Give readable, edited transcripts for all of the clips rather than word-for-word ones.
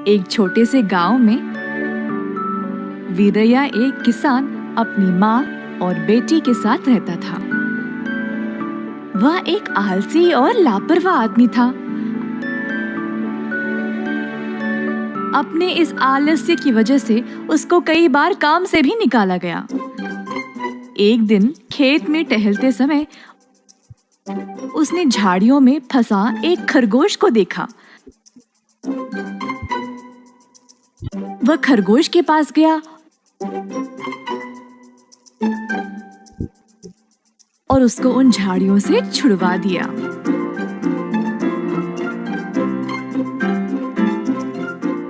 एक छोटे से गांव में वीरैया एक किसान अपनी माँ और बेटी के साथ रहता था। वह एक आलसी और लापरवाह आदमी था। अपने इस आलस्य की वजह से उसको कई बार काम से भी निकाला गया। एक दिन खेत में टहलते समय उसने झाड़ियों में फंसा एक खरगोश को देखा। वह खरगोश के पास गया और उसको उन झाड़ियों से छुड़वा दिया।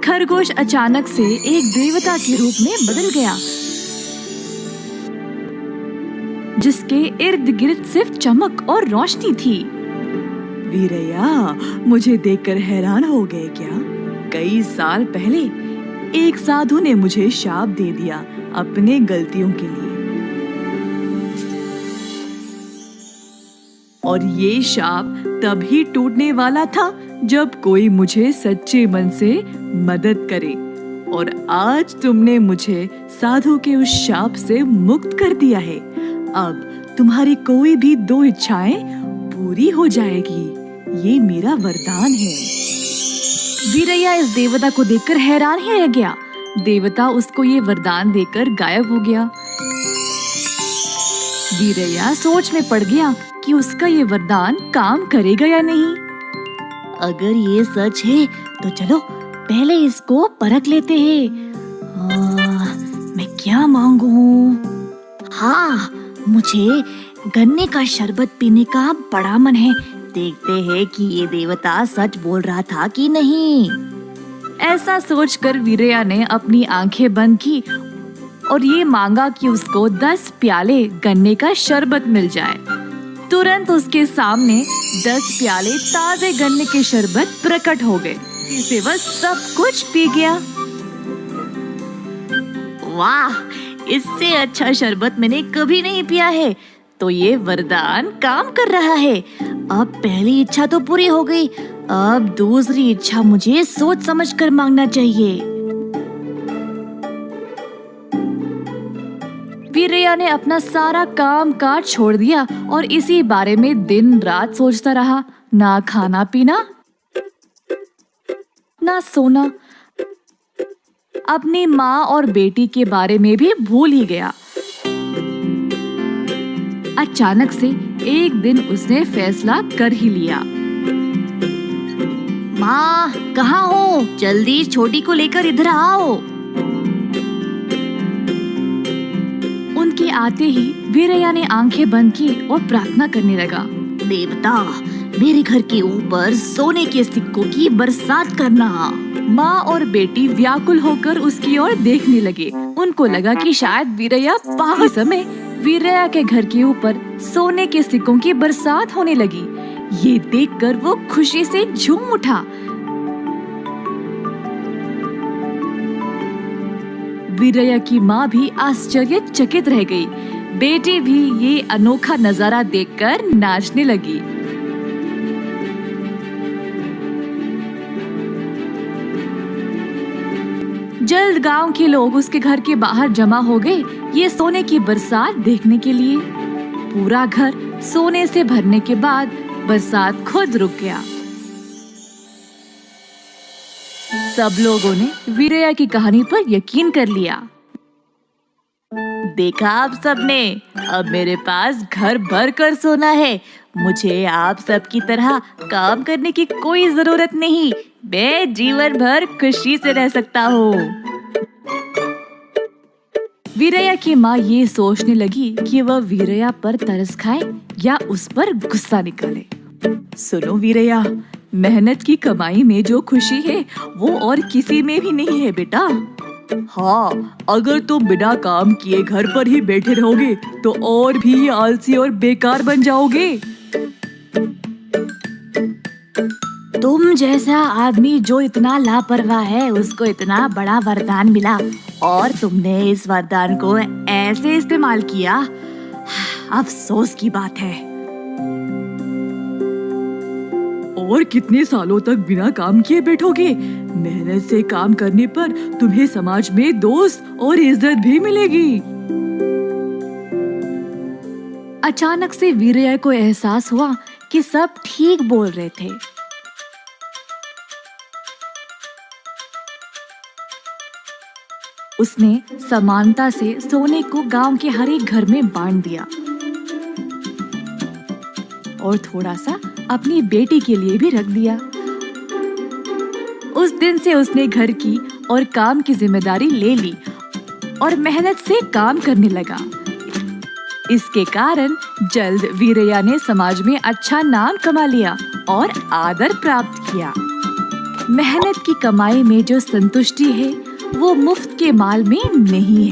खरगोश अचानक से एक देवता के रूप में बदल गया, जिसके इर्द गिर्द सिर्फ चमक और रोशनी थी। वीरैया, मुझे देखकर हैरान हो गए क्या? कई साल पहले एक साधु ने मुझे शाप दे दिया अपने गलतियों के लिए, और ये शाप तभी टूटने वाला था जब कोई मुझे सच्चे मन से मदद करे, और आज तुमने मुझे साधु के उस शाप से मुक्त कर दिया है। अब तुम्हारी कोई भी 2 इच्छाएं पूरी हो जाएगी। ये मेरा वरदान है। वीरैया इस देवता को देखकर हैरान ही रह गया। देवता उसको ये वरदान देकर गायब हो गया। वीरैया सोच में पड़ गया कि उसका ये वरदान काम करेगा या नहीं। अगर ये सच है तो चलो पहले इसको परख लेते हैं। मैं क्या मांगू? हाँ, मुझे गन्ने का शरबत पीने का बड़ा मन है। देखते हैं कि ये देवता सच बोल रहा था कि नहीं। ऐसा सोचकर वीरैया ने अपनी आंखें बंद की और ये मांगा कि उसको 10 प्याले गन्ने का शरबत मिल जाए। तुरंत उसके सामने 10 प्याले ताजे गन्ने के शरबत प्रकट हो गए, जिसे वह सब कुछ पी गया। वाह, इससे अच्छा शरबत मैंने कभी नहीं पिया है। तो ये वरदान काम कर रहा है। अब पहली इच्छा तो पूरी हो गई, अब दूसरी इच्छा मुझे सोच समझकर मांगना चाहिए। वीरैया ने अपना सारा काम काज छोड़ दिया और इसी बारे में दिन रात सोचता रहा। ना खाना पीना, ना सोना, अपनी माँ और बेटी के बारे में भी भूल ही गया। अचानक से एक दिन उसने फैसला कर ही लिया। माँ, कहाँ हो? जल्दी छोटी को लेकर इधर आओ। उनके आते ही वीरैया ने आंखें बंद की और प्रार्थना करने लगा। देवता, मेरे घर के ऊपर सोने के सिक्कों की बरसात करना। माँ और बेटी व्याकुल होकर उसकी ओर देखने लगे। उनको लगा कि शायद वीरैया पागल। समय वीरैया के घर के ऊपर सोने के सिक्कों की बरसात होने लगी। ये देखकर वो खुशी से झूम उठा। वीरैया की माँ भी आश्चर्यचकित रह गई। बेटी भी ये अनोखा नजारा देखकर नाचने लगी। जल्द गांव के लोग उसके घर के बाहर जमा हो गए, ये सोने की बरसात देखने के लिए। पूरा घर सोने से भरने के बाद बरसात खुद रुक गया। सब लोगों ने वीरैया की कहानी पर यकीन कर लिया। देखा आप सबने, अब मेरे पास घर भर कर सोना है। मुझे आप सब की तरह काम करने की कोई जरूरत नहीं। मैं जीवन भर खुशी से रह सकता हूँ। वीरैया की माँ ये सोचने लगी कि वह वीरैया पर तरस खाए या उस पर गुस्सा निकाले। सुनो वीरैया, मेहनत की कमाई में जो खुशी है वो और किसी में भी नहीं है बेटा। हाँ, अगर तुम बिना काम किए घर पर ही बैठे रहोगे तो और भी आलसी और बेकार बन जाओगे। तुम जैसा आदमी जो इतना लापरवाह है, उसको इतना बड़ा वरदान मिला और तुमने इस वरदान को ऐसे इस्तेमाल किया। अफसोस की बात है। और कितने सालों तक बिना काम किए बैठोगे? मेहनत से काम करने पर तुम्हें समाज में दोस्त और इज्जत भी मिलेगी। अचानक से वीरया को एहसास हुआ कि सब ठीक बोल रहे थे। उसने समानता से सोने को गांव के हर एक घर में बांट दिया और थोड़ा सा अपनी बेटी के लिए भी रख दिया। उस दिन से उसने घर की और काम की जिम्मेदारी ले ली और मेहनत से काम करने लगा। इसके कारण जल्द वीरया ने समाज में अच्छा नाम कमा लिया और आदर प्राप्त किया। मेहनत की कमाई में जो संतुष्टि है वो मुफ्त के माल में नहीं है।